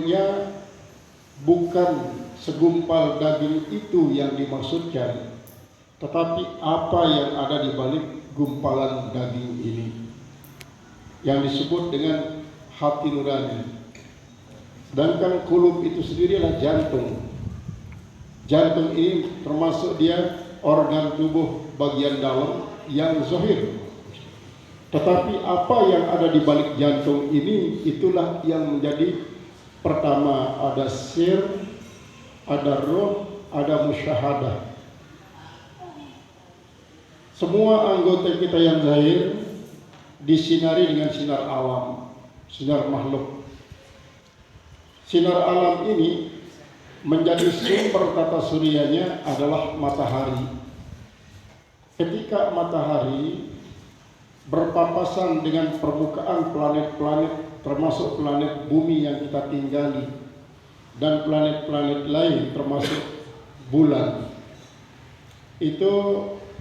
sesungguhnya bukan segumpal daging itu yang dimaksudkan, tetapi apa yang ada di balik gumpalan daging ini, yang disebut dengan hati nurani. Sedangkan kulub itu sendiri adalah jantung. Jantung ini termasuk dia organ tubuh bagian dalam yang zahir. Tetapi apa yang ada di balik jantung ini, itulah yang menjadi pertama, ada sir, ada roh, ada musyahadah. Semua anggota kita yang zahir disinari dengan sinar alam, sinar makhluk. Sinar alam ini menjadi sumber tata suryanya adalah matahari. Ketika matahari berpapasan dengan permukaan planet-planet, termasuk planet bumi yang kita tinggali, dan planet-planet lain termasuk bulan, itu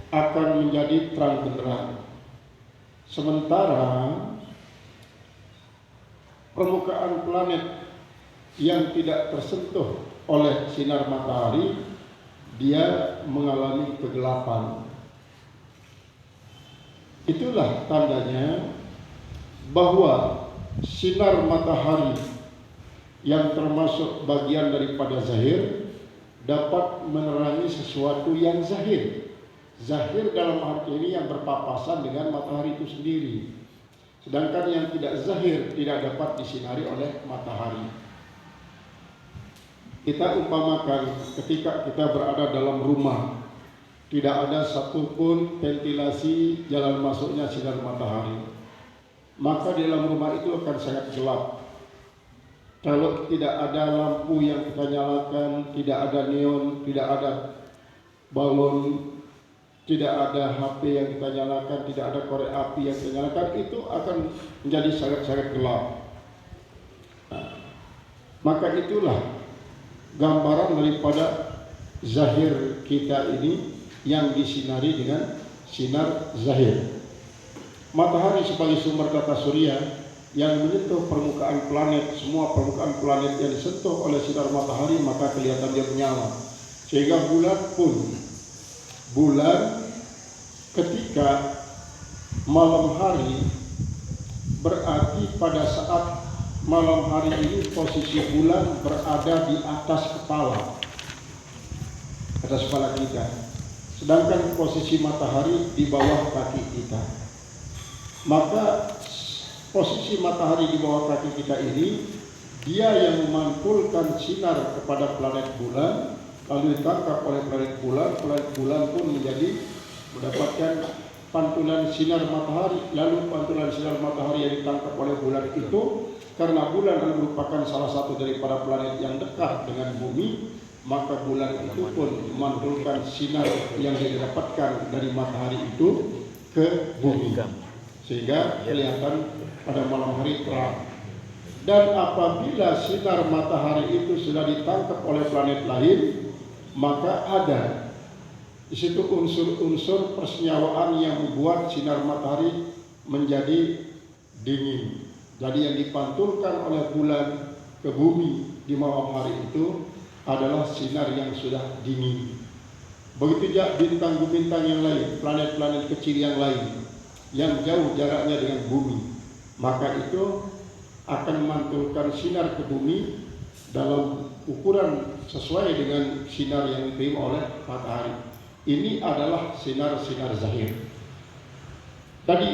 akan menjadi terang benderang. Sementara permukaan planet yang tidak tersentuh oleh sinar matahari, dia mengalami kegelapan. Itulah tandanya bahwa sinar matahari yang termasuk bagian daripada zahir dapat menerangi sesuatu yang zahir. Zahir dalam arti ini yang berpapasan dengan matahari itu sendiri. Sedangkan yang tidak zahir tidak dapat disinari oleh matahari. Kita umpamakan ketika kita berada dalam rumah, tidak ada satupun ventilasi jalan masuknya sinar matahari, maka di dalam rumah itu akan sangat gelap. Kalau tidak ada lampu yang kita nyalakan, tidak ada neon, tidak ada balon, tidak ada HP yang kita nyalakan, tidak ada korek api yang kita nyalakan, itu akan menjadi sangat-sangat gelap. Nah, maka itulah gambaran daripada zahir kita ini yang disinari dengan sinar zahir. Matahari sebagai sumber tata surya yang menyentuh permukaan planet, semua permukaan planet yang disentuh oleh sinar matahari, maka kelihatan dia menyala. Sehingga bulan ketika malam hari, berarti pada saat malam hari ini posisi bulan berada di atas kepala kita, sedangkan posisi matahari di bawah kaki kita. Maka posisi matahari di bawah kaki kita ini, dia yang memantulkan sinar kepada planet bulan, lalu ditangkap oleh planet bulan pun mendapatkan pantulan sinar matahari, lalu pantulan sinar matahari yang ditangkap oleh bulan itu, karena bulan merupakan salah satu daripada planet yang dekat dengan bumi, maka bulan itu pun memantulkan sinar yang didapatkan dari matahari itu ke bumi, sehingga kelihatan pada malam hari terang. Dan apabila sinar matahari itu sudah ditangkap oleh planet lain, maka ada di situ unsur-unsur persenyawaan yang membuat sinar matahari menjadi dingin. Jadi yang dipantulkan oleh bulan ke bumi di malam hari itu adalah sinar yang sudah dingin. Begitu juga bintang-bintang yang lain, planet-planet kecil yang lain yang jauh jaraknya dengan bumi, maka itu akan memantulkan sinar ke bumi dalam ukuran sesuai dengan sinar yang diterima oleh matahari. Ini adalah sinar-sinar zahir. Tadi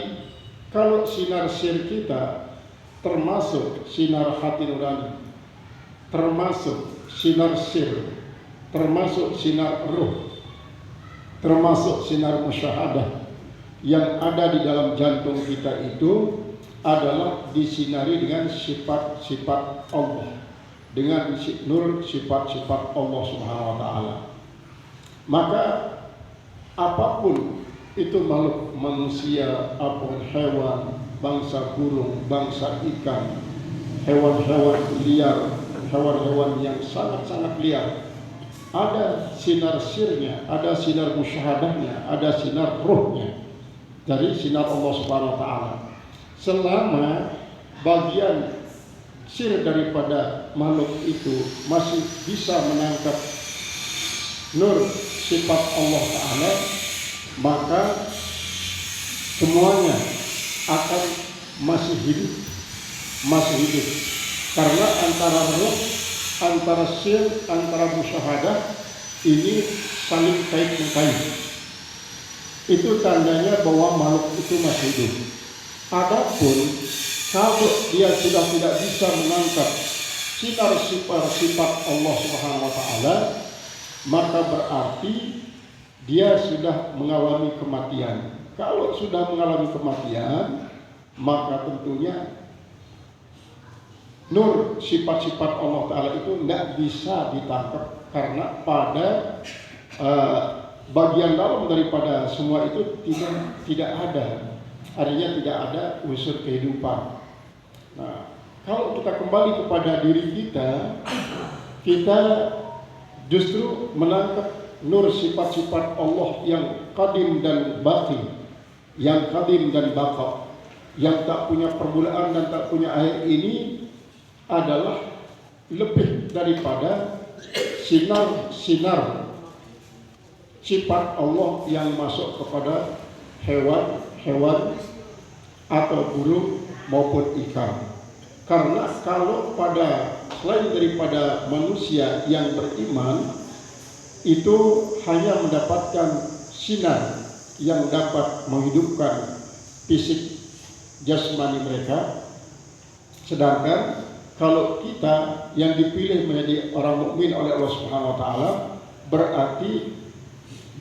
kalau sinar sir kita termasuk sinar hati nurani, termasuk sinar sir, termasuk sinar ruh, termasuk sinar musyahadah yang ada di dalam jantung kita itu adalah disinari dengan sifat-sifat Allah, dengan nur sifat-sifat Allah Subhanahu wa taala. Maka apapun itu makhluk manusia, apapun hewan, bangsa burung, bangsa ikan, hewan-hewan liar, hewan-hewan yang sangat-sangat liar, ada sinar sirnya, ada sinar musyahadahnya, ada sinar ruhnya dari sinar Allah Subhanahu wa taala. Selama bagian sir daripada makhluk itu masih bisa menangkap nur sifat Allah Ta'ala, maka semuanya akan masih hidup. Karena antara ruh, antara sir, antara musyahadah ini saling kait-mengkait. Itu tandanya bahwa makhluk itu masih hidup. Adapun kalau dia sudah tidak bisa menangkap sinar sifat Allah Subhanahu wa Ta'ala, maka berarti dia sudah mengalami kematian. Kalau sudah mengalami kematian, maka tentunya nur sifat-sifat Allah Ta'ala itu tidak bisa ditangkap, karena pada bagian dalam daripada semua itu tidak ada, artinya tidak ada unsur kehidupan. Nah, kalau kita kembali kepada diri kita justru menangkap nur sifat-sifat Allah yang qadim dan baqi, yang qadim dan baqa, yang tak punya permulaan dan tak punya akhir ini adalah lebih daripada sinar sifat Allah yang masuk kepada hewan atau burung maupun ikan. Karena kalau pada selain daripada manusia yang beriman itu hanya mendapatkan sinar yang dapat menghidupkan fisik jasmani mereka, sedangkan kalau kita yang dipilih menjadi orang mukmin oleh Allah Subhanahu wa Ta'ala berarti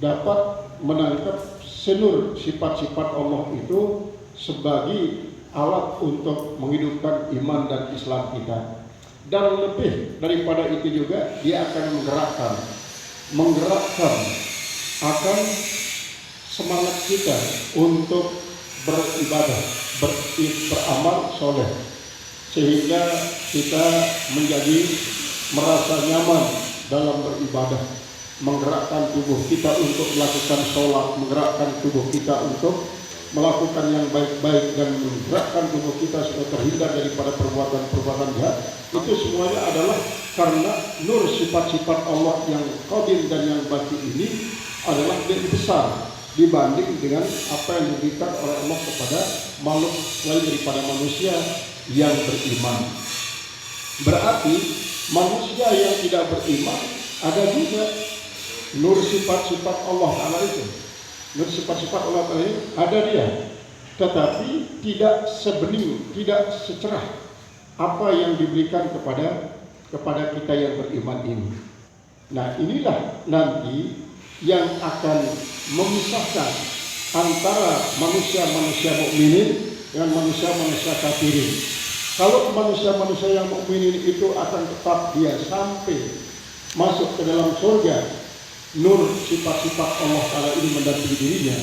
dapat menangkap seluruh sifat-sifat Allah itu sebagai alat untuk menghidupkan iman dan Islam kita. Dan lebih daripada itu juga dia akan menggerakkan akan semangat kita untuk beribadah, beramal soleh, sehingga kita menjadi merasa nyaman dalam beribadah, menggerakkan tubuh kita untuk melakukan sholat, menggerakkan tubuh kita untuk melakukan yang baik-baik, dan menggerakkan tubuh kita supaya terhindar daripada perbuatan-perbuatan jahat. Itu semuanya adalah karena nur sifat-sifat Allah yang qadim dan yang baqi ini adalah lebih besar dibanding dengan apa yang diberikan oleh Allah kepada makhluk lain daripada manusia yang beriman. Berarti manusia yang tidak beriman ada juga nur sifat-sifat Allah Ta'ala itu. Nur sifat-sifat Allah Ta'ala ada dia, tetapi tidak sebening, tidak secerah apa yang diberikan kepada kita yang beriman ini. Nah, inilah nanti yang akan memisahkan antara manusia-manusia mukminin dengan manusia-manusia kafirin. Kalau manusia-manusia yang mukminin itu akan tetap dia sampai masuk ke dalam surga, nur sifat-sifat Allah Ta'ala ini mendampingi dirinya.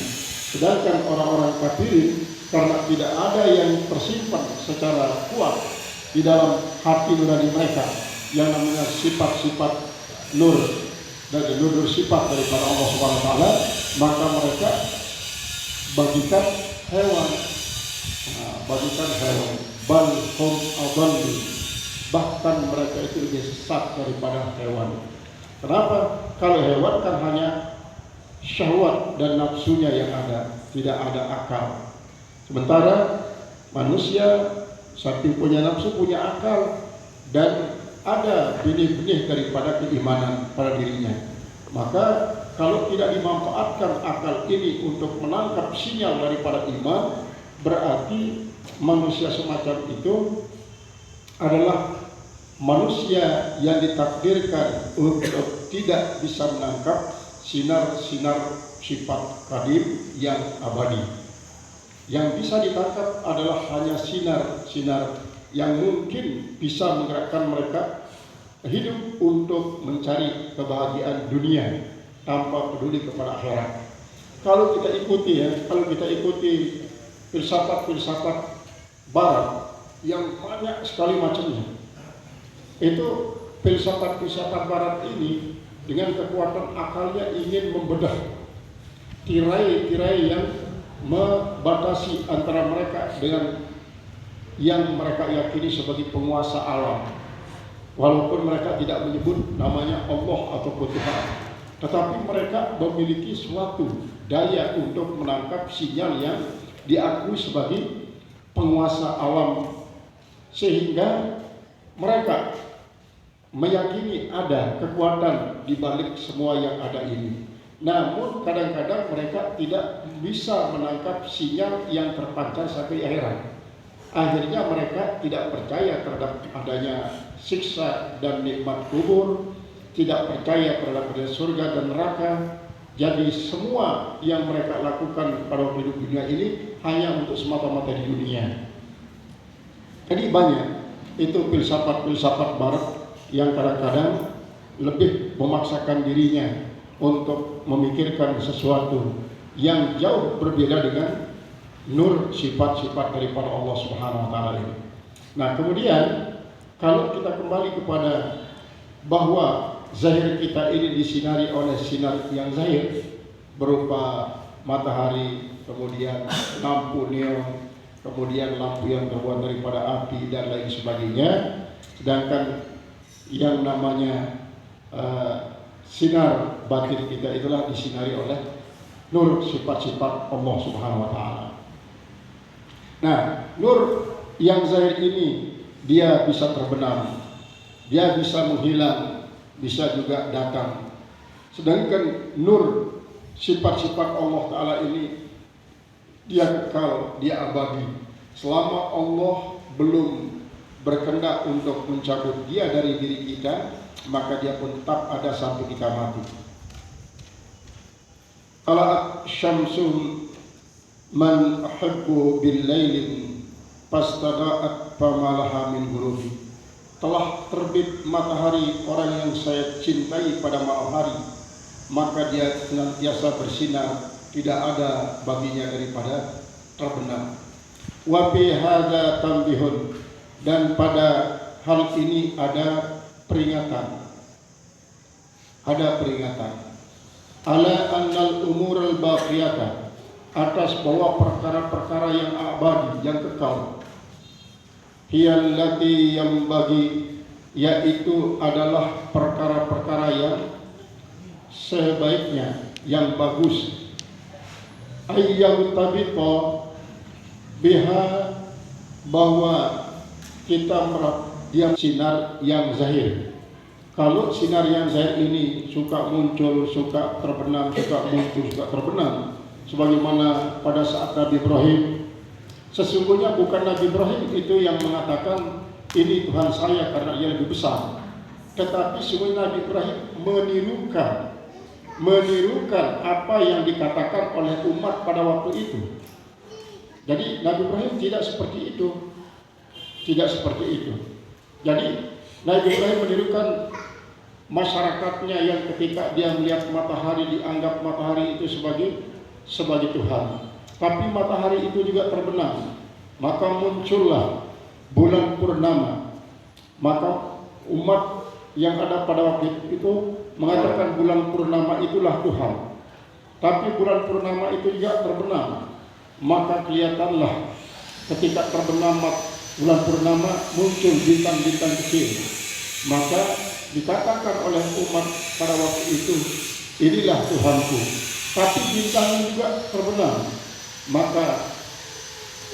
Sedangkan orang-orang kafirin, karena tidak ada yang tersimpan secara kuat di dalam hati nurani mereka yang namanya sifat-sifat nur dan nur sifat daripada Allah Subhanahu wa Ta'ala, maka mereka bagikan hewan, bal hum adallu, bahkan mereka itu lebih sesat daripada hewan. Kenapa? Kalau hewan kan hanya syahwat dan nafsunya yang ada, tidak ada akal. Sementara manusia saking punya nafsu, punya akal, dan ada benih-benih daripada keimanan pada dirinya. Maka kalau tidak dimanfaatkan akal ini untuk menangkap sinyal daripada iman, berarti manusia semacam itu adalah manusia yang ditakdirkan untuk tidak bisa menangkap sinar-sinar sifat qadim yang abadi. Yang bisa ditangkap adalah hanya sinar-sinar yang mungkin bisa menggerakkan mereka hidup untuk mencari kebahagiaan dunia tanpa peduli kepada akhirat. Kalau kita ikuti filsafat-filsafat barat yang banyak sekali macamnya, itu filsafat-filsafat barat ini dengan kekuatan akalnya ingin membedah tirai-tirai yang membatasi antara mereka dengan yang mereka yakini sebagai penguasa alam. Walaupun mereka tidak menyebut namanya Allah ataupun Tuhan, tetapi mereka memiliki suatu daya untuk menangkap sinyal yang diakui sebagai penguasa alam, sehingga mereka meyakini ada kekuatan di balik semua yang ada ini. Namun kadang-kadang mereka tidak bisa menangkap sinyal yang terpancar sampai akhirat. Akhirnya mereka tidak percaya terhadap adanya siksa dan nikmat kubur, tidak percaya terhadap adanya surga dan neraka. Jadi semua yang mereka lakukan pada waktu hidup dunia ini hanya untuk semata-mata di dunia. Jadi banyak itu filsafat-filsafat barat yang kadang-kadang lebih memaksakan dirinya untuk memikirkan sesuatu yang jauh berbeda dengan nur sifat-sifat daripada Allah Subhanahu wa taala ini. Nah, kemudian kalau kita kembali kepada bahwa zahir kita ini disinari oleh sinar yang zahir berupa matahari, kemudian lampu neon, kemudian lampu yang terbuat daripada api dan lain sebagainya. Sedangkan yang namanya sinar batin kita itulah disinari oleh nur sifat-sifat Allah Subhanahu wa taala. Nah, nur yang zahir ini dia bisa terbenam, dia bisa menghilang, bisa juga datang. Sedangkan nur sifat-sifat Allah taala ini dia kekal, dia abadi. Selama Allah belum berkehendak untuk mencabut dia dari diri kita, maka dia pun tetap ada sampai kita mati. Tala'at syamsun man ahibbu bil lailin fastada'at famalaha min ghurubi. Telah terbit matahari orang yang saya cintai pada malam hari, maka dia senantiasa bersinar, tidak ada baginya daripada terbenam. Wa fi hadza tanbihun, dan pada hal ini ada peringatan. Ada peringatan. Ala annal umurul baqiyata, atas bahwa perkara-perkara yang abadi, yang kekal. Hiyallati yang bagi, yaitu adalah perkara-perkara yang sebaiknya, yang bagus. Ayyam tabiqa biha, bahwa kita dia sinar yang zahir. Kalau sinar yang zahir ini suka muncul, suka terbenam, suka muncul, suka terbenam, sebagaimana pada saat Nabi Ibrahim. Sesungguhnya bukan Nabi Ibrahim itu yang mengatakan ini Tuhan saya karena ia lebih besar, tetapi sesungguhnya Nabi Ibrahim menirukan apa yang dikatakan oleh umat pada waktu itu. Jadi Nabi Ibrahim tidak seperti itu. Jadi Nabi Ibrahim menirukan masyarakatnya yang ketika dia melihat matahari, dianggap matahari itu sebagai Tuhan. Tapi matahari itu juga terbenam, maka muncullah bulan purnama. Maka umat yang ada pada waktu itu mengatakan bulan purnama itulah Tuhan. Tapi bulan purnama itu juga terbenam, maka kelihatanlah ketika terbenam bulan purnama muncul bintang-bintang kecil. Maka dikatakan oleh umat pada waktu itu, inilah Tuhanku. Tapi bintang juga terbenam. Maka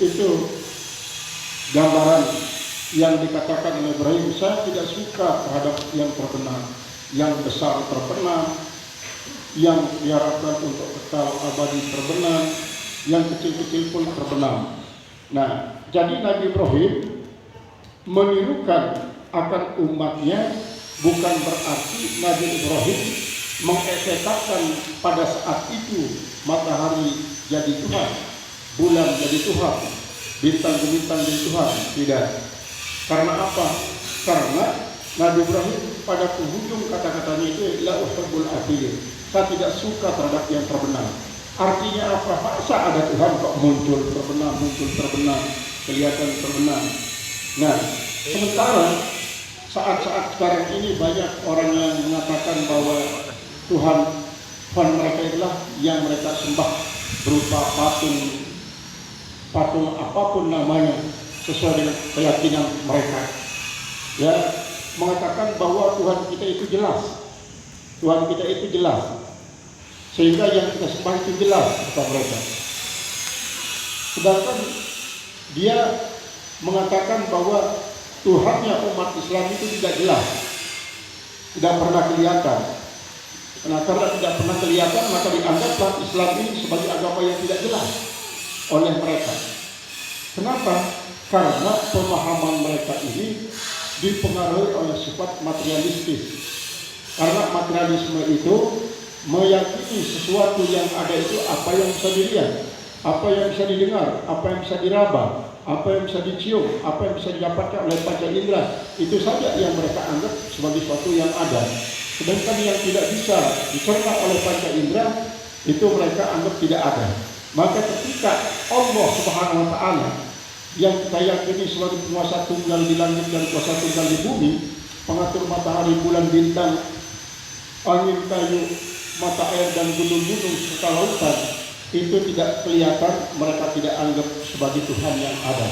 itu gambaran yang dikatakan oleh Ibrahim, saya tidak suka terhadap yang terbenam. Yang besar terbenam, yang diharapkan untuk kekal abadi terbenam, yang kecil-kecil pun terbenam. Nah, jadi Nabi Ibrahim menirukan akan umatnya, bukan berarti Nabi Ibrahim mengeksekkan pada saat itu matahari jadi Tuhan, bulan jadi Tuhan, bintang-bintang jadi Tuhan. Tidak. Karena apa? Karena Nabi Ibrahim pada penghujung kata-katanya itu la uhibbul afilin. Saya tidak suka terhadap yang terbenam. Artinya apa? Masa ada Tuhan kok muncul terbenam, kelihatan terbenam. Nah, sementara saat-saat sekarang ini banyak orang yang mengatakan bahwa Tuhan mereka adalah yang mereka sembah berupa patung apapun namanya, sesuai dengan keyakinan mereka. Ya, mengatakan bahwa Tuhan kita itu jelas. Tuhan kita itu jelas. Sehingga yang kita sembah itu jelas kata mereka. Sedangkan dia mengatakan bahwa Tuhannya umat Islam itu tidak jelas, tidak pernah kelihatan. Karena tidak pernah kelihatan, maka dianggaplah Islam ini sebagai agama yang tidak jelas oleh mereka. Kenapa? Karena pemahaman mereka ini dipengaruhi oleh sifat materialistis. Karena materialisme itu meyakini sesuatu yang ada itu apa yang bisa dilihat, apa yang bisa didengar, apa yang bisa diraba, apa yang bisa dicium, apa yang bisa didapatkan oleh panca indera. Itu saja yang mereka anggap sebagai sesuatu yang ada. Sedangkan yang tidak bisa dicerna oleh panca indera itu mereka anggap tidak ada. Maka ketika Allah Subhanahu wa taala yang kita yakini sebagai penguasa tunggal di langit dan kuasa tunggal di bumi, pengatur matahari, bulan, bintang, angin, kayu, mata air dan gunung-gunung serta lautan, itu tidak kelihatan, mereka tidak anggap sebagai Tuhan yang ada.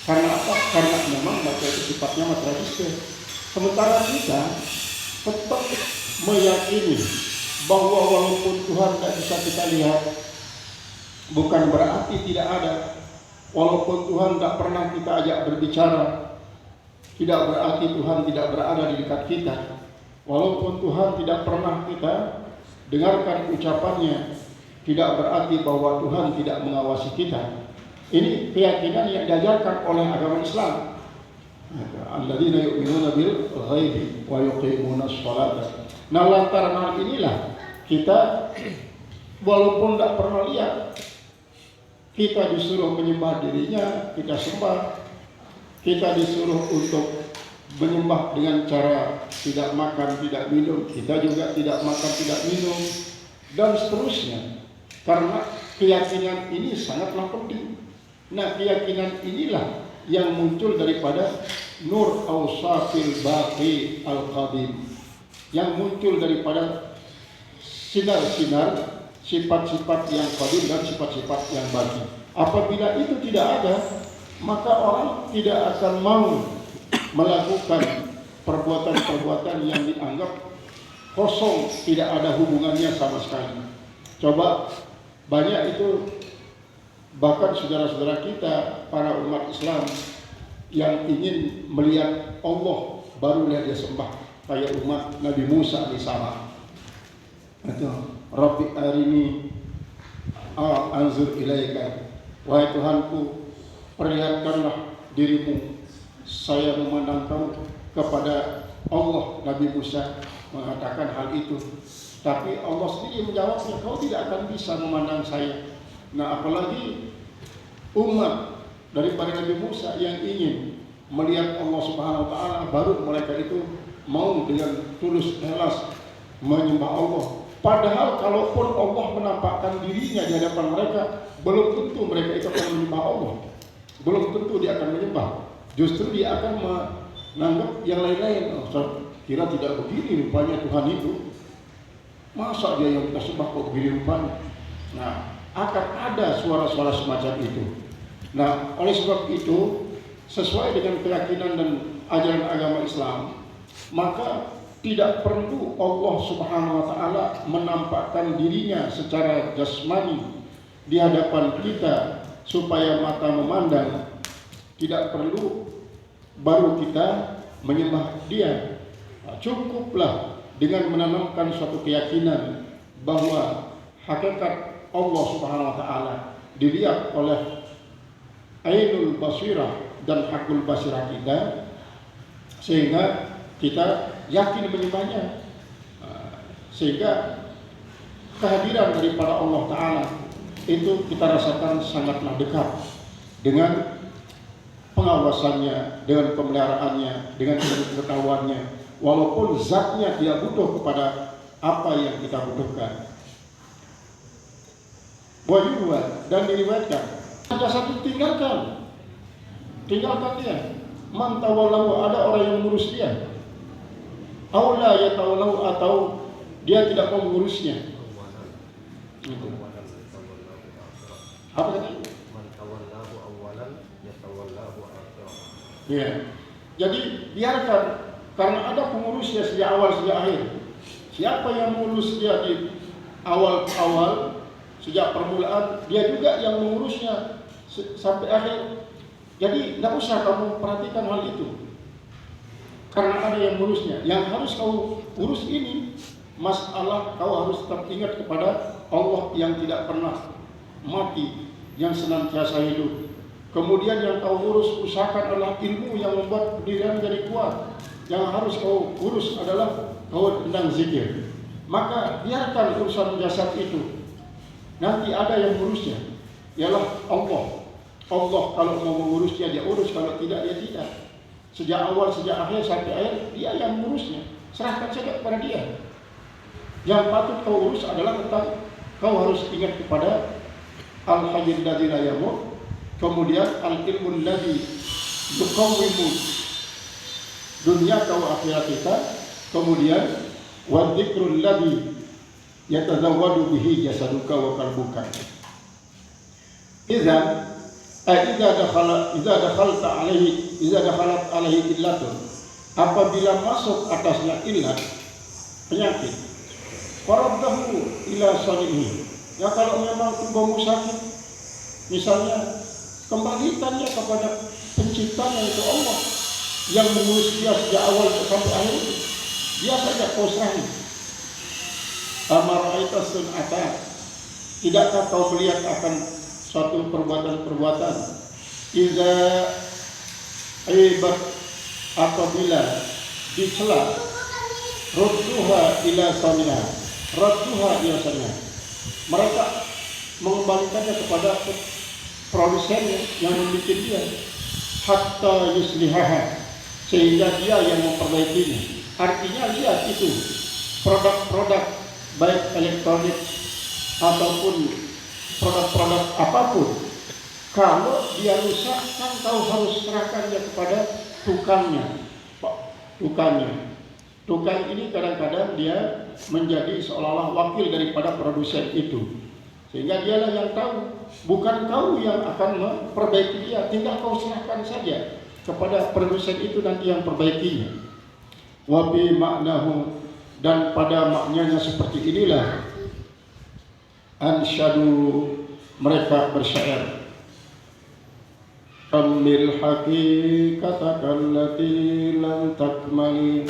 Karena apa? Karena memang mereka itu sifatnya materialistis. Sementara kita tetap meyakini bahwa walaupun Tuhan tidak bisa kita lihat, bukan berarti tidak ada. Walaupun Tuhan tidak pernah kita ajak berbicara, tidak berarti Tuhan tidak berada di dekat kita. Walaupun Tuhan tidak pernah kita dengarkan ucapannya, tidak berarti bahwa Tuhan tidak mengawasi kita. Ini keyakinan yang diajarkan oleh agama Islam. Alladzina yu'minuna bil ghaibi wa yuqimuna sholata. Nah, lantaran hal inilah kita walaupun tidak pernah lihat, kita disuruh menyembah dirinya, kita sembah. Kita disuruh untuk menyembah dengan cara tidak makan, tidak minum. Kita juga tidak makan, tidak minum, dan seterusnya. Karena keyakinan ini sangatlah penting. Nah, keyakinan inilah yang muncul daripada Nur Awsafil Baqi Al-Qadim, yang muncul daripada sinar-sinar sifat-sifat yang qadim dan sifat-sifat yang baqi. Apabila itu tidak ada, maka orang tidak akan mau melakukan perbuatan-perbuatan yang dianggap kosong, tidak ada hubungannya sama sekali. Coba banyak itu, bahkan saudara-saudara kita para umat Islam yang ingin melihat Allah baru dia sembah, kayak umat Nabi Musa alaihissalam. Itu Rabbi arini anzur ilaika, wahai Tuhanku, perlihatkanlah dirimu, saya memandang kau. Kepada Allah Nabi Musa mengatakan hal itu, tapi Allah sendiri menjawabnya, kau tidak akan bisa memandang saya. Nah, apalagi umat daripada Nabi Musa yang ingin melihat Allah Subhanahu wa taala, baru mereka itu mau dengan tulus ikhlas menyembah Allah. Padahal kalaupun Allah menampakkan dirinya di hadapan mereka, belum tentu mereka itu akan menyembah Allah. Belum tentu dia akan menyembah. Justru dia akan menganggap yang lain-lain. Oh, saya kira tidak begini rupanya Tuhan itu. Masa dia yang kita sembah kok begini rupanya? Nah, akan ada suara-suara semacam itu. Nah, oleh sebab itu, sesuai dengan keyakinan dan ajaran agama Islam, maka tidak perlu Allah Subhanahu wa taala menampakkan dirinya secara jasmani di hadapan kita supaya mata memandang. Tidak perlu baru kita menyembah dia. Cukuplah dengan menanamkan suatu keyakinan bahwa hakikat Allah Subhanahu wa taala dilihat oleh ainul basirah dan hakul basirah kita, sehingga kita yakin menyembahnya, sehingga kehadiran daripada Allah Ta'ala itu kita rasakan sangatlah dekat dengan pengawasannya, dengan pemeliharaannya, dengan pengetahuannya, walaupun zatnya tidak butuh kepada apa yang kita butuhkan. Wajibah dan diriwayatkan, ada satu tinggalkan dia. Man tawallahu, ada orang yang mengurus dia. Aula ya tawallahu, atau dia tidak mau mengurusnya. Gitu. Apa tadi? Man tawallahu awalan ya tawallahu Ya. Jadi biarkan, karena ada pengurusnya sejak awal sejak akhir. Siapa yang mengurus dia di awal sejak permulaan, dia juga yang mengurusnya sampai akhir. Jadi tidak usah kamu perhatikan hal itu, karena ada yang mengurusnya. Yang harus kau urus ini masalah, kau harus tetap ingat kepada Allah yang tidak pernah mati, yang senantiasa hidup. Kemudian yang kau urus, usahakan adalah ilmu yang membuat pendirian menjadi kuat. Yang harus kau urus adalah kau tentang zikir. Maka biarkan urusan jasad itu, nanti ada yang mengurusnya, ialah Allah. Allah kalau mau mengurusnya dia urus, kalau tidak dia tidak. Sejak awal, sejak akhir sampai akhir, dia yang mengurusnya. Serahkan saja kepada dia. Yang patut kau urus adalah tentang kau harus ingat kepada Al-Hayyul Ladzi la yamut, kemudian Al-Ilmul Ladzi yuqawwimu dunya kau akhirat kita, kemudian wa dzikrul ladzi yatazawwadu bihi jasaduka wa qalbuka. Idza dakhalat alaihi illatun, apabila masuk atasnya illat, penyakit, faraddahu ila sanihi, ya kalau memang tubuhmu sakit misalnya, kembalikannya kepada penciptanya, itu Allah yang mengurus dia sejak awal sampai akhir itu. Dia saja kau serahi. Amara'aita sun'ata, tidakkah kau melihat akan suatu perbuatan-perbuatan, iza aibat, apabila dicela, radduha ila samiha, radduha ila samiha, mereka mengembalikannya kepada produsennya yang membuat dia, hatta yuslihaha, sehingga dia yang memperbaikinya. Artinya lihat itu produk-produk baik elektronik ataupun produk-produk apapun, kalau dia rusak kan kau harus serahkannya kepada tukangnya. Tukang ini kadang-kadang dia menjadi seolah-olah wakil daripada produsen itu, sehingga dialah yang tahu, bukan kau yang akan memperbaiki dia. Tinggal kau serahkan saja kepada produsen itu, nanti yang perbaikinya. Wa bi ma'nahu, dan pada maknanya seperti inilah ansyadu, mereka bersyair, amil haqiqataka allati lam takmali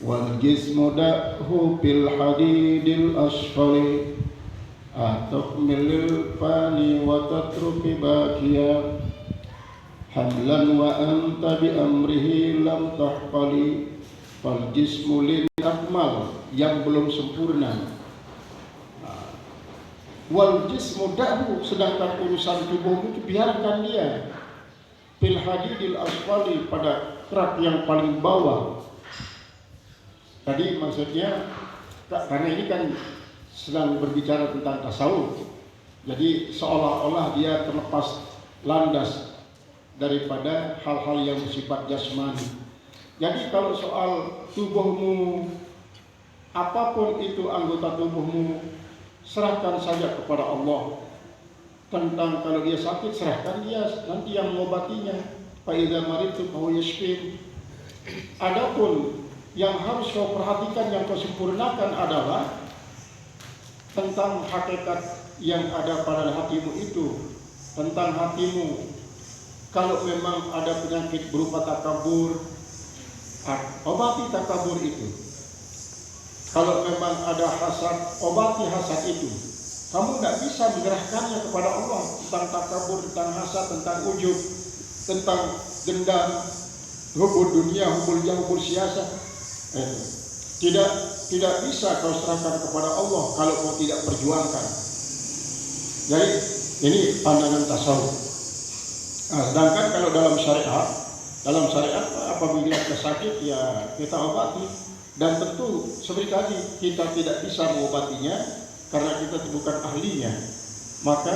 wal jismu da'hu bil hadidil asfali atakmilil fani wa tatruki bakiya hamlan wa anta bi amrihi lam tahqali fal jismu lin akmal, yang belum sempurna. Wal jismu da'hu, sedangkan urusan tubuhmu itu biarkan dia fil hadidil asfali, pada kerak yang paling bawah. Tadi maksudnya, karena ini kan sedang berbicara tentang tasawuf, jadi seolah-olah dia terlepas landas daripada hal-hal yang bersifat jasmani. Jadi kalau soal tubuhmu, apapun itu anggota tubuhmu, serahkan saja kepada Allah. Tentang kalau dia sakit, serahkan dia, nanti yang mengobatinya. Fa idza maridtu fa huwa yashfin. Adapun yang harus kau perhatikan, yang kau sempurnakan adalah tentang hakikat yang ada pada hatimu itu, tentang hatimu. Kalau memang ada penyakit berupa takabur, obati takabur itu. Kalau memang ada hasad, obati hasad itu. Kamu tidak bisa menyerahkannya kepada Allah tentang takabur, tentang hasad, tentang ujub, tentang dendam, hubul dunia, hubul jah, hubul siasa. Tidak bisa kau serahkan kepada Allah kalau kau tidak perjuangkan. Jadi ini pandangan tasawuf. Sedangkan kalau dalam syariat apabila kita sakit ya kita obati, dan tentu seperti tadi kita tidak bisa mengobatinya karena kita bukan ahlinya, maka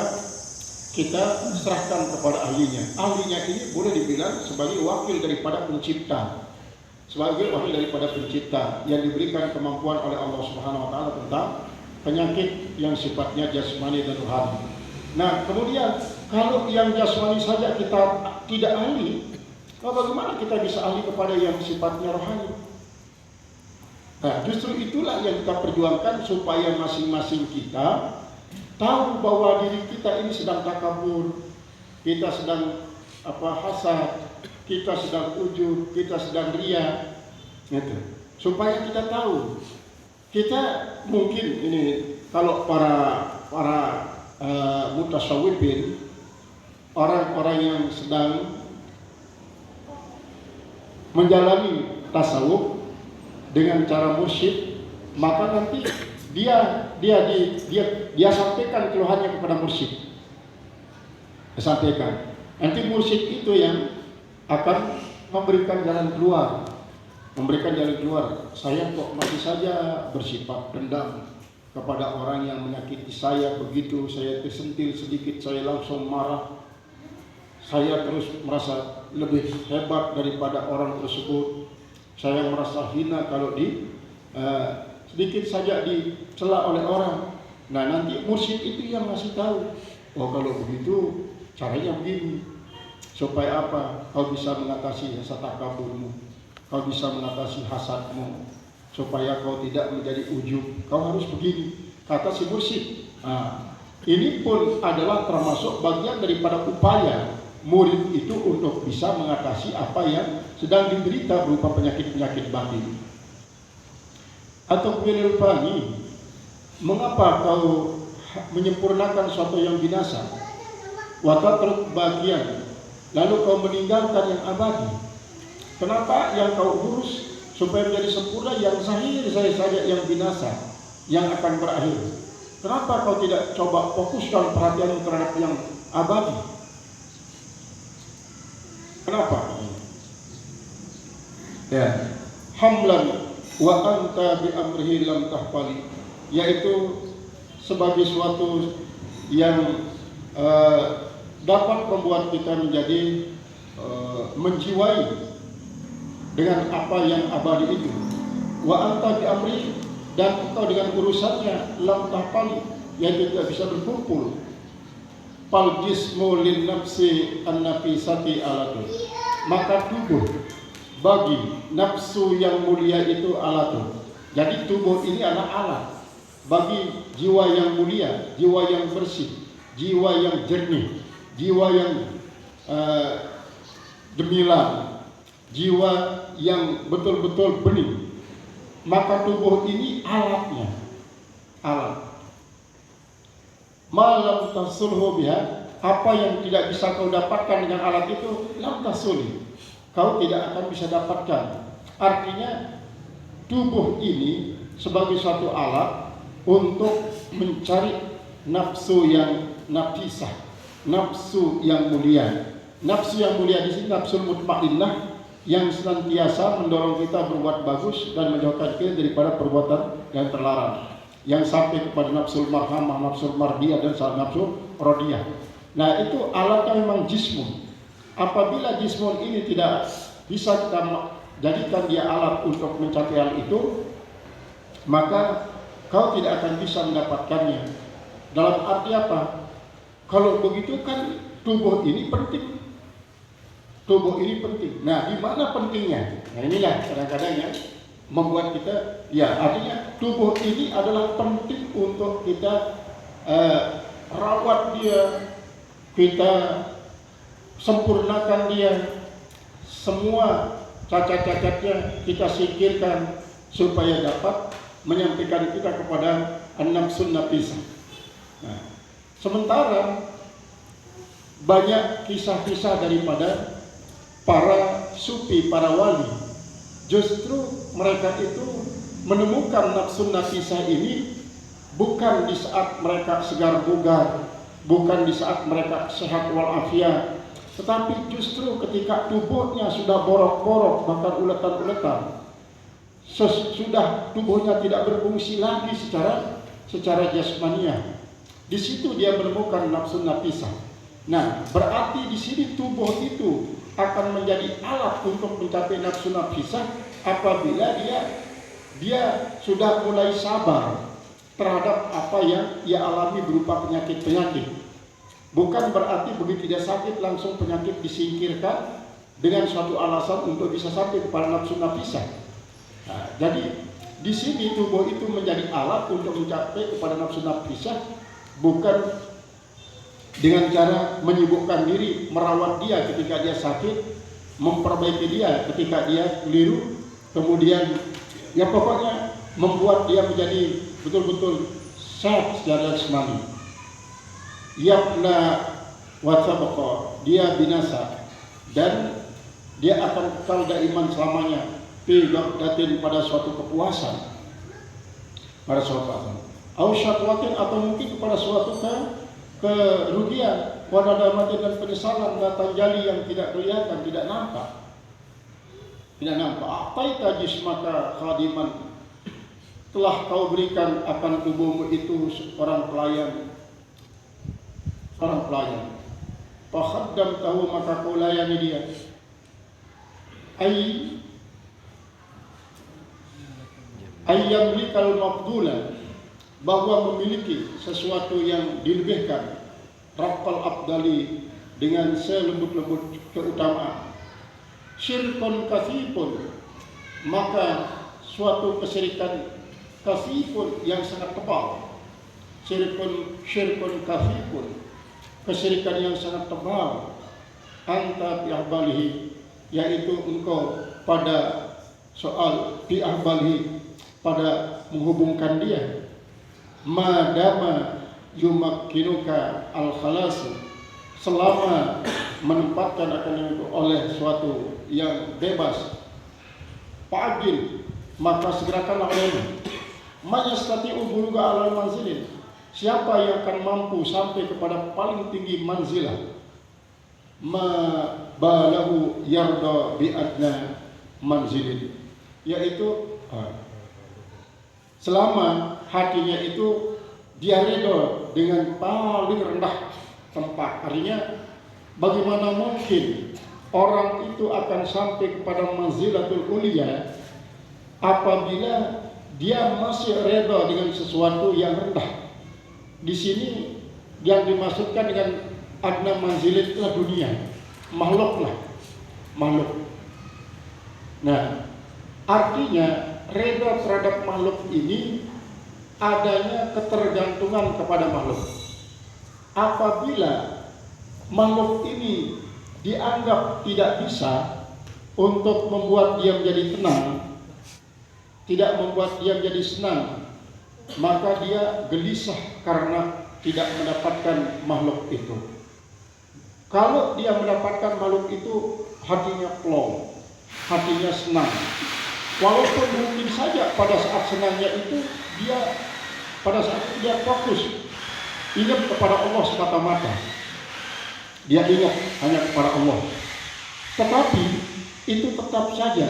kita serahkan kepada ahlinya. Ahlinya ini boleh dibilang sebagai wakil daripada pencipta, sebagai wakil daripada pencipta yang diberikan kemampuan oleh Allah Subhanahu wa taala tentang penyakit yang sifatnya jasmani dan rohani. Nah, kemudian kalau yang jasmani saja kita tidak ahli, Nah, bagaimana kita bisa ahli kepada yang sifatnya rohani? Nah, justru itulah yang kita perjuangkan supaya masing-masing kita tahu bahwa diri kita ini sedang takabur, kita sedang hasad, kita sedang ujub, kita sedang ria, gitu. Supaya kita tahu, kita mungkin ini kalau para mutasawwifin, orang-orang yang sedang menjalani tasawuf dengan cara mursyid, maka nanti dia sampaikan keluhannya kepada mursyid. Sampaikan. Nanti mursyid itu yang akan memberikan jalan keluar. Saya kok masih saja bersifat dendam kepada orang yang menyakiti saya, begitu saya tersentil sedikit saya langsung marah. Saya terus merasa lebih hebat daripada orang tersebut. Saya merasa hina kalau sedikit saja dicela oleh orang. Nah, nanti mursyid itu yang ngasih tahu. Oh, kalau begitu caranya begini. Supaya apa? Kau bisa mengatasi rasa takaburmu. Kau bisa mengatasi hasadmu. Supaya kau tidak menjadi ujub. Kau harus begini. Kata si mursyid. Nah, ini pun adalah termasuk bagian daripada upaya murid itu untuk bisa mengatasi apa yang sedang diderita berupa penyakit-penyakit batin. Atau Fani, mengapa kau menyempurnakan sesuatu yang binasa? Watatruk bagian, lalu kau meninggalkan yang abadi. Kenapa yang kau urus supaya menjadi sempurna yang sahir saja yang binasa, yang akan berakhir? Kenapa kau tidak coba fokuskan perhatian terhadap yang abadi? Kenapa? Ya, hamlan wa anta bi amrihi lam tahfali, yaitu sebagai suatu yang dapat membuat kita menjadi menjiwai dengan apa yang abadi itu. Wa anta bi amri, dan engkau dengan urusannya lam tahfali, yaitu tidak bisa berkumpul. Fal jismu lin nafsi an-nafisati alatu, maka tubuh bagi nafsu yang mulia itu alatun. Jadi tubuh ini adalah alat bagi jiwa yang mulia, jiwa yang bersih, jiwa yang jernih, jiwa yang gemilang, jiwa yang betul-betul bening. Maka tubuh ini alatnya, alat. Malam tasulhu biha, apa yang tidak bisa kau dapatkan dengan alat itu, lam tasuli, kau tidak akan bisa dapatkan. Artinya tubuh ini sebagai suatu alat untuk mencari nafsu yang nafisah, nafsu yang mulia. Nafsu yang mulia di sini nafsul mutmainnah, yang senantiasa mendorong kita berbuat bagus dan menjauhkan kita daripada perbuatan yang terlarang, yang sampai kepada nafsul marhamah, nafsul mardiyah, dan nafsul rodiyah. Nah, itu alatnya memang jismun. Apabila jismun ini tidak bisa kita jadikan dia alat untuk mencapai hal itu, maka kau tidak akan bisa mendapatkannya. Dalam arti apa? Kalau begitu kan tubuh ini penting. Tubuh ini penting. Nah, di mana pentingnya? Nah, inilah kadang-kadang ya membuat kita, ya artinya tubuh ini adalah penting untuk kita rawat dia, kita sempurnakan dia, semua cacat-cacatnya kita singkirkan supaya dapat menyampaikan kita kepada an-nafsun nafisah. Nah, sementara banyak kisah-kisah daripada para sufi, para wali, justru mereka itu menemukan nafsun nafisah ini bukan di saat mereka segar bugar, bukan di saat mereka sehat walafiat, tetapi justru ketika tubuhnya sudah borok-borok, bahkan uletan-uletan, sudah tubuhnya tidak berfungsi lagi secara jasmaniah. Di situ dia menemukan nafsun nafisah. Nah, berarti di sini tubuh itu akan menjadi alat untuk mencapai nafsu nafisah apabila dia sudah mulai sabar terhadap apa yang ia alami berupa penyakit-penyakit. Bukan berarti begitu dia sakit langsung penyakit disingkirkan, dengan suatu alasan untuk bisa sampai kepada nafsu nafisah. Nah, jadi di sini tubuh itu menjadi alat untuk mencapai kepada nafsu nafisah, bukan dengan cara menyibukkan diri, merawat dia ketika dia sakit, memperbaiki dia ketika dia keliru, kemudian ya pokoknya membuat dia menjadi betul-betul sehat secara jasmani. Yabna watabqa, dia binasa dan dia akan kekal daiman selamanya fi ghaflatin, pada suatu kepuasan, pada suatu kepuasan. Au syaqwatin, atau mungkin kepada suatu kerugian, wa nadamatin, dan penyesalan datang jali yang tidak kelihatan, tidak nampak. Tidak nampak. Ataita jismaka khadiman, telah kau berikan akan tubuhmu itu seorang pelayan. Seorang pelayan. Fakhaddam tahu, maka kau layani dia. Ayyamlikal maqdula, bahwa memiliki sesuatu yang dilebihkan, raqqal abdali, dengan selembut-lembut keutamaan. Syirkun kasifun, maka suatu kesyirikan kasifun yang sangat tebal. Syirkun kasifun, kesyirikan yang sangat tebal. Anta bi'ahbalihi, yaitu engkau pada soal bi'ahbalihi, pada menghubungkan dia. Madama yumakkinuka al-khalasu, selama menempatkan akan itu oleh suatu yang bebas. Fa'ajil, maka segerakanlah olehmu. Mayastati'u buluga alal manzilin, siapa yang akan mampu sampai kepada paling tinggi manzilah. Ma balahu yarda bi'adna manzilin, yaitu selama hatinya itu dia reda dengan paling rendah tempat. Artinya bagaimana mungkin orang itu akan sampai kepada manzilatul ulia apabila dia masih reda dengan sesuatu yang rendah. Di sini yang dimaksudkan dengan adna manzilat adalah dunia, makhluk. Nah, artinya reda terhadap makhluk ini adanya ketergantungan kepada makhluk. Apabila makhluk ini dianggap tidak bisa untuk membuat dia menjadi tenang, tidak membuat dia menjadi senang, maka dia gelisah karena tidak mendapatkan makhluk itu. Kalau dia mendapatkan makhluk itu, hatinya plong, hatinya senang. Walaupun mungkin saja pada saat senangnya itu pada saat itu dia fokus, ingat kepada Allah semata-mata. Dia ingat hanya kepada Allah. Tetapi itu tetap saja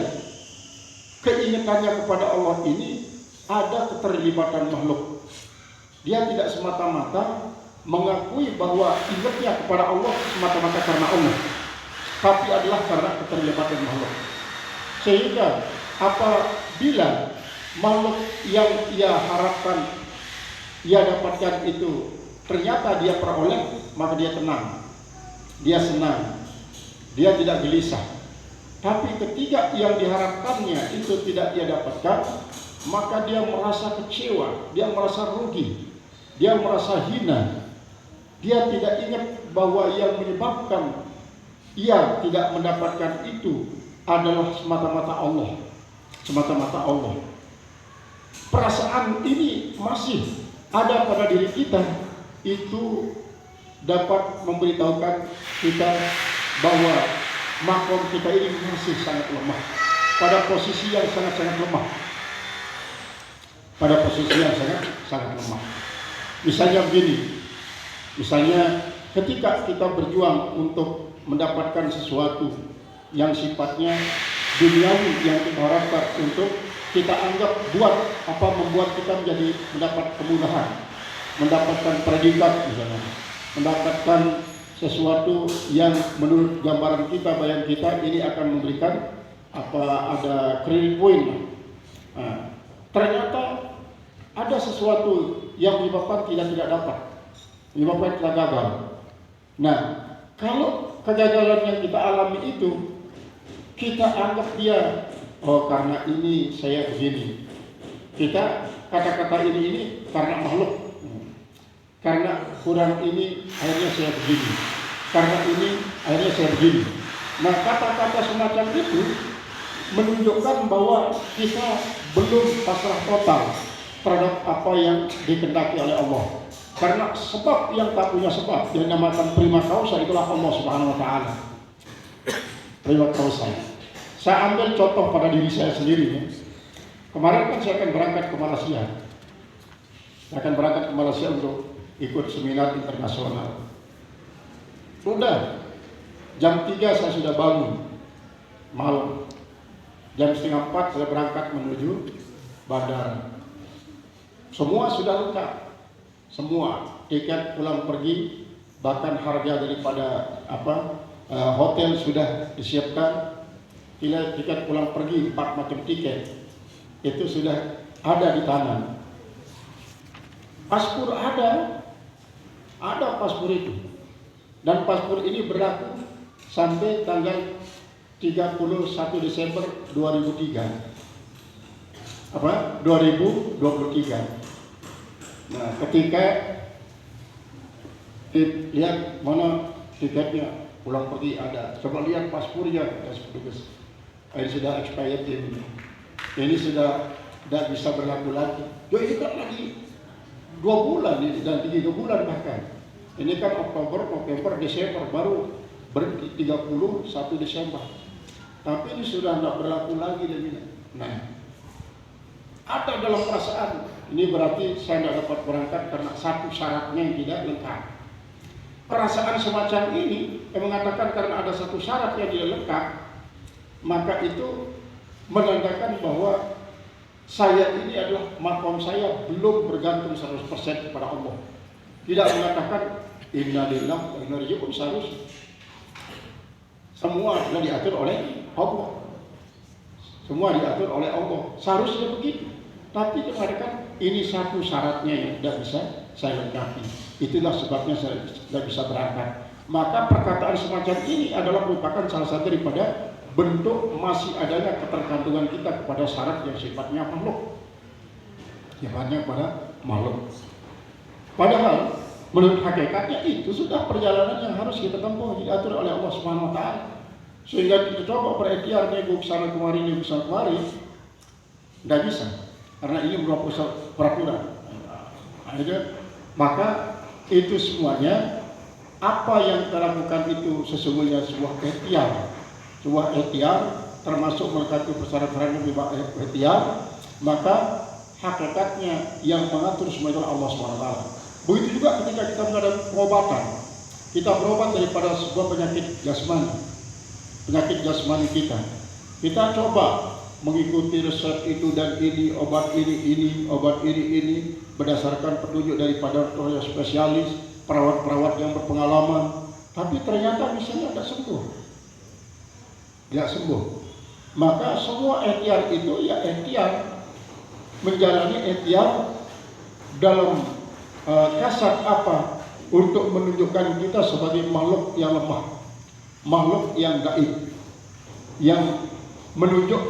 keingatannya kepada Allah ini ada keterlibatan makhluk. Dia tidak semata-mata mengakui bahwa ingatnya kepada Allah semata-mata karena Allah, tapi adalah karena keterlibatan makhluk. Sehingga apabila makhluk yang ia harapkan, ia dapatkan itu ternyata dia peroleh, maka dia tenang, dia senang, dia tidak gelisah. Tapi ketika yang diharapkannya itu tidak ia dapatkan, maka dia merasa kecewa, dia merasa rugi, dia merasa hina. Dia tidak ingat bahwa yang menyebabkan ia tidak mendapatkan itu adalah semata-mata Allah. Semata-mata Allah. Perasaan ini masih ada pada diri kita, itu dapat memberitahukan kita bahwa makom kita ini masih sangat lemah, pada posisi yang sangat-sangat lemah. Pada posisi yang sangat lemah. Misalnya begini, misalnya ketika kita berjuang untuk mendapatkan sesuatu yang sifatnya duniawi yang kita harapkan, untuk kita anggap membuat kita menjadi mendapat kemudahan, mendapatkan predikat misalnya, mendapatkan sesuatu yang menurut gambaran kita, bayang kita ini akan memberikan ada credit point. Nah, ternyata ada sesuatu yang menyebabkan kita tidak dapat, menyebabkan kita gagal. Nah, kalau kegagalan yang kita alami itu kita anggap dia, oh karena ini saya begini. Kita kata-kata ini karena makhluk, karena kurang ini akhirnya saya begini, karena ini akhirnya saya begini. Nah, kata-kata semacam itu menunjukkan bahwa kita belum pasrah total terhadap apa yang dikehendaki oleh Allah. Karena sebab yang tak punya sebab, yang dinamakan prima causa, itulah Allah Subhanahu wa taala. Prima causa. Saya ambil contoh pada diri saya sendiri ya. Kemarin kan saya akan berangkat ke Malaysia. Saya akan berangkat ke Malaysia untuk ikut seminar internasional. Sudah jam 3 saya sudah bangun malam. Jam 3:30 saya berangkat menuju bandara. Semua sudah lengkap. Semua tiket pulang pergi, bahkan harga daripada hotel sudah disiapkan. Tiket pulang pergi 4 macam tiket itu sudah ada di tangan. Paspor ada paspor itu, dan paspor ini berlaku sampai tanggal 31 Desember 2023. 2023. Nah, ketika lihat mana tiketnya pulang pergi ada, coba lihat paspornya, ini sudah expired ini sudah tidak bisa berlaku lagi. Ini kan lagi 2 bulan dan 3 bulan bahkan. Ini kan Oktober, November, Desember, baru berhenti 31 Desember. Tapi ini sudah tidak berlaku lagi. Nah, ada dalam perasaan, ini berarti saya tidak dapat berangkat karena satu syaratnya yang tidak lengkap. Perasaan semacam ini yang mengatakan karena ada satu syarat yang tidak lengkap, maka itu menandakan bahwa saya ini adalah makom saya belum bergantung 100% kepada Allah. Tidak mengatakan inna lillahi wa inna ilaihi raji'un, seharusnya semua sudah diatur oleh Allah. Semua diatur oleh Allah. Seharusnya begitu. Tapi dikatakan ini satu syaratnya yang tidak bisa saya lengkapi. Itulah sebabnya saya tidak bisa berangkat. Maka perkataan semacam ini adalah merupakan salah satu daripada bentuk masih adanya ketergantungan kita kepada syarat yang sifatnya makhluk. Sifatnya pada makhluk. Padahal menurut hakikatnya itu sudah perjalanan yang harus kita tempuh, diatur oleh Allah Subhanahu wa taala. Sehingga kita coba berikhtiar nego kesana kemari, tidak bisa. Karena ini merupakan peraturan. Maka itu semuanya apa yang kita lakukan itu sesungguhnya sebuah ikhtiar, termasuk melengkapi persyarat-persyarat yang ikhtiar, maka hakikatnya yang mengatur semua itu Allah SWT. Begitu juga ketika kita menghadapi pengobatan, kita berobat daripada sebuah penyakit jasmani kita. Kita coba mengikuti resep itu dan ini, obat ini berdasarkan petunjuk daripada dokter spesialis, perawat-perawat yang berpengalaman, tapi ternyata misalnya tidak sembuh. Maka semua ikhtiar itu ya ikhtiar, menjalani ikhtiar dalam kasat apa untuk menunjukkan kita sebagai makhluk yang lemah, makhluk yang gaib, yang menunjukkan